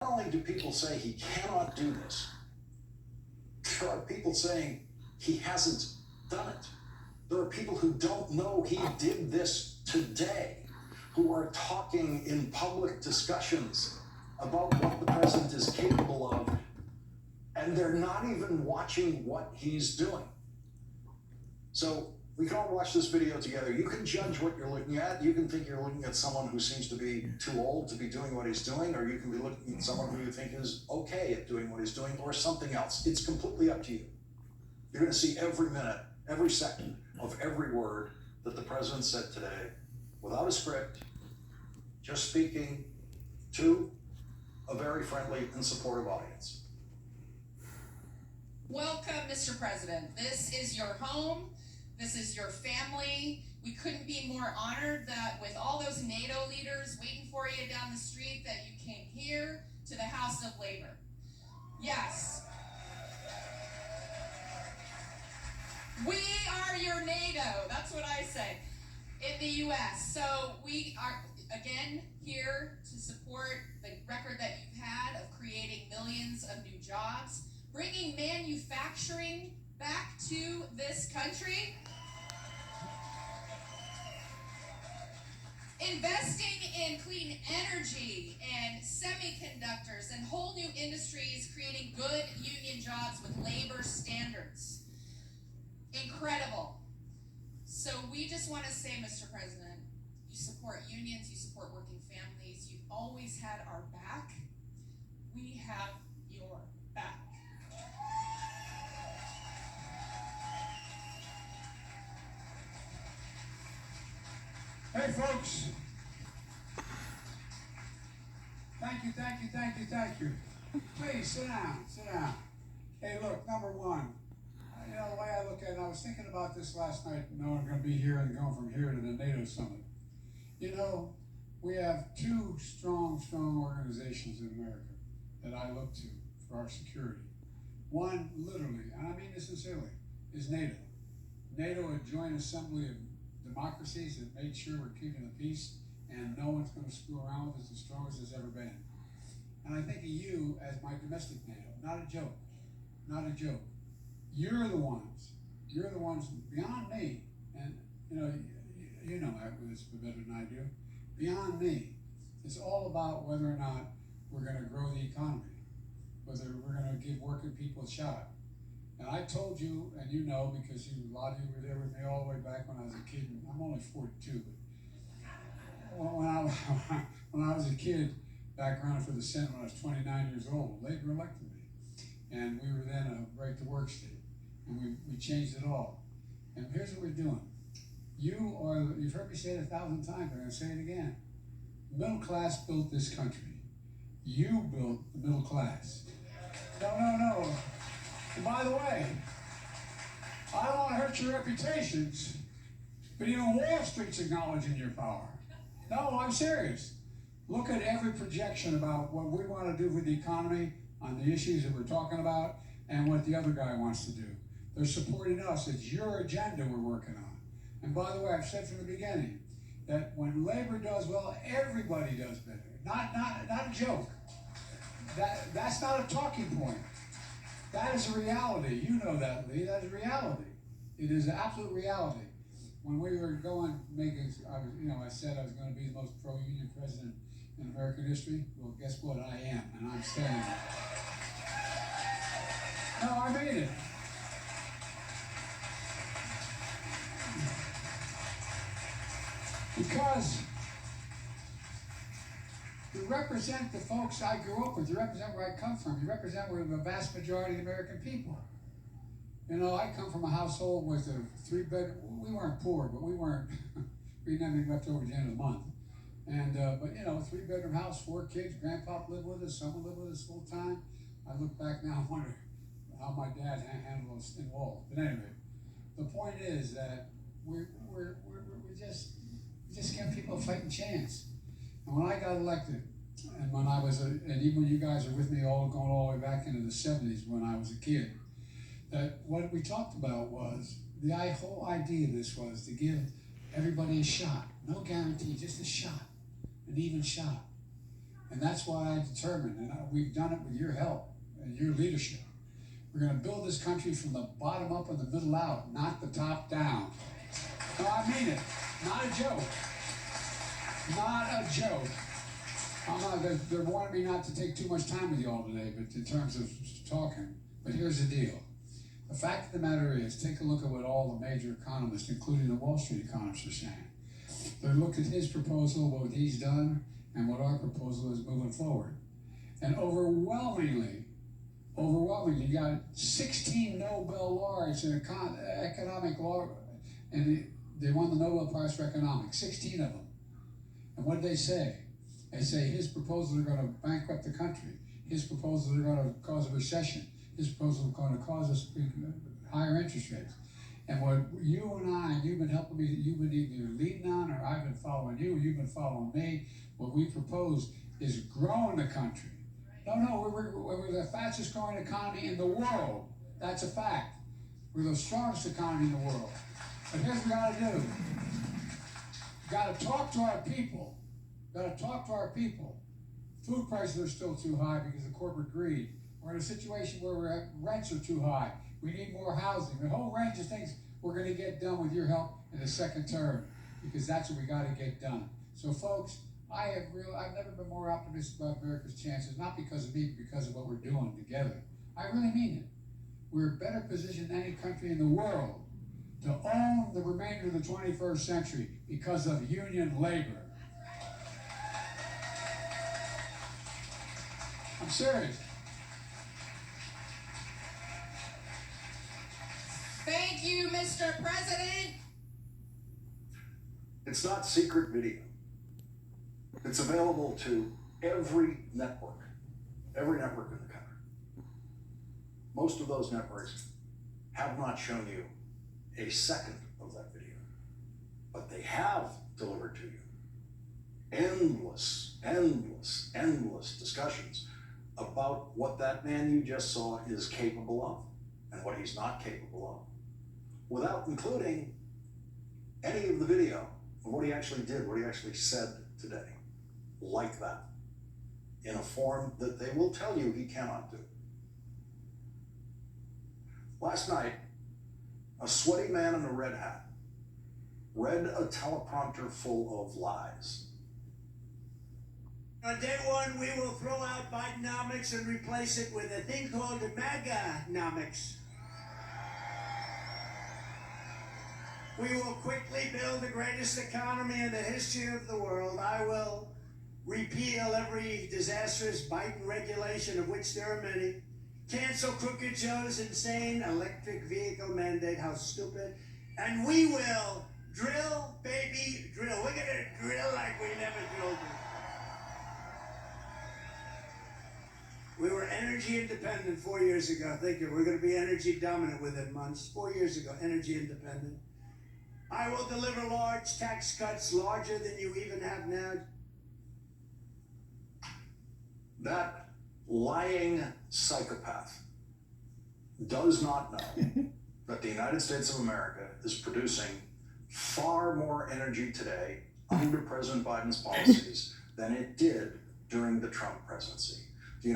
Not only do people say he cannot do this, there are people saying he hasn't done it. There are people who don't know he did this today, who are talking in public discussions about what the president is capable of, and they're not even watching what he's doing. So we can all watch this video together. You can judge what you're looking at. You can think you're looking at someone who seems to be too old to be doing what he's doing, or you can be looking at someone who you think is okay at doing what he's doing, or something else. It's completely up to you. You're going to see every minute, every second of every word that the president said today, without a script, just speaking to a very friendly and supportive audience. Welcome, Mr. President. This is your home. This is your family. We couldn't be more honored that with all those NATO leaders waiting for you down the street, that you came here to the House of Labor. Yes. We are your NATO. That's what I say in the U.S. So we are, again, here to support the record that you've had of creating millions of new jobs, bringing manufacturing back to this country, investing in clean energy and semiconductors and whole new industries, creating good union jobs with labor standards. Incredible. So we just want to say, Mr. President, you support unions, you support working families, you've always had our back. We have your back. Hey folks, thank you. Please sit down. Hey look, number one, the way I look at it, I was thinking about this last night, knowing I'm going to be here and going from here to the NATO summit. We have two strong organizations in America that I look to for our security. One, literally, and I mean this sincerely, is NATO. NATO, a joint assembly of democracies that made sure we're keeping the peace and no one's going to screw around with us, as strong as it's ever been. And I think of you as my domestic NATO, not a joke. You're the ones beyond me, and you know this better than I do, beyond me. It's all about whether or not we're going to grow the economy, whether we're going to give working people a shot. And I told you, and you know, because a lot of you were there with me all the way back when I was a kid. I'm only 42, but when I was a kid, back running for the Senate when I was 29 years old, Labor elected me. And we were then a right-to-work state. And we changed it all. And here's what we're doing. You've heard me say it 1,000 times, I'm going to say it again. The middle class built this country. You built the middle class. No. And by the way, I don't want to hurt your reputations, but even Wall Street's acknowledging your power. No, I'm serious. Look at every projection about what we want to do with the economy on the issues that we're talking about and what the other guy wants to do. They're supporting us. It's your agenda we're working on. And by the way, I've said from the beginning that when labor does well, everybody does better. Not a joke. That's not a talking point. That is a reality. You know that, Lee. That is reality. It is an absolute reality. When we were I said I was going to be the most pro-union president in American history. Well, guess what? I am, and I'm saying it. No, I mean it. Because you represent the folks I grew up with. You represent where I come from. You represent where the vast majority of the American people. I come from a household with a 3-bedroom. We weren't poor, but we didn't have anything left over at the end of the month. And but a 3-bedroom house, 4 kids. Grandpa lived with us. Someone lived with us full time. I look back now and wonder how my dad handled us involved. But anyway, the point is that we just give people a fighting chance. And when I got elected, and and even when you guys are with me going all the way back into the 70s when I was a kid, that what we talked about was, the whole idea of this was to give everybody a shot. No guarantee, just a shot, an even shot. And that's why I determined, and we've done it with your help and your leadership. We're going to build this country from the bottom up and the middle out, not the top down. No, I mean it. Not a joke. Not a joke. They're wanting me not to take too much time with you all today, but in terms of talking. But here's the deal. The fact of the matter is, take a look at what all the major economists, including the Wall Street economists, are saying. They look at his proposal, what he's done, and what our proposal is moving forward. And overwhelmingly, you got 16 Nobel laureates in economic law, and they won the Nobel Prize for economics, 16 of them. And what did they say? They say his proposals are going to bankrupt the country. His proposals are going to cause a recession. His proposals are going to cause us higher interest rates. And what you and I, you've been helping me, you've been either leading on, or I've been following you, you've been following me. What we propose is growing the country. No, we're the fastest growing economy in the world. That's a fact. We're the strongest economy in the world. But here's what we got to do. We got to talk to our people. We got to talk to our people. Food prices are still too high because of corporate greed. We're in a situation where rents are too high. We need more housing. A whole range of things we're going to get done with your help in the second term, because that's what we got to get done. So, folks, I've never been more optimistic about America's chances, not because of me, but because of what we're doing together. I really mean it. We're better positioned than any country in the world to own the remainder of the 21st century because of union labor. I'm serious. Thank you, Mr. President. It's not secret video. It's available to every network in the country. Most of those networks have not shown you a second of that video, but they have delivered to you endless discussions about what that man you just saw is capable of and what he's not capable of, without including any of the video of what he actually did, what he actually said today, like that, in a form that they will tell you he cannot do. Last night, a sweaty man in a red hat read a teleprompter full of lies. On day one, we will throw out Bidenomics and replace it with a thing called MAGA-nomics. We will quickly build the greatest economy in the history of the world. I will repeal every disastrous Biden regulation, of which there are many. Cancel Crooked Joe's insane electric vehicle mandate. How stupid. And we will drill, baby, drill. We're going to drill like we never drilled before. We were energy independent 4 years ago. Think we're going to be energy dominant within months. 4 years ago, energy independent. I will deliver large tax cuts, larger than you even have now. That lying psychopath does not know that the United States of America is producing far more energy today under President Biden's policies than it did during the Trump presidency.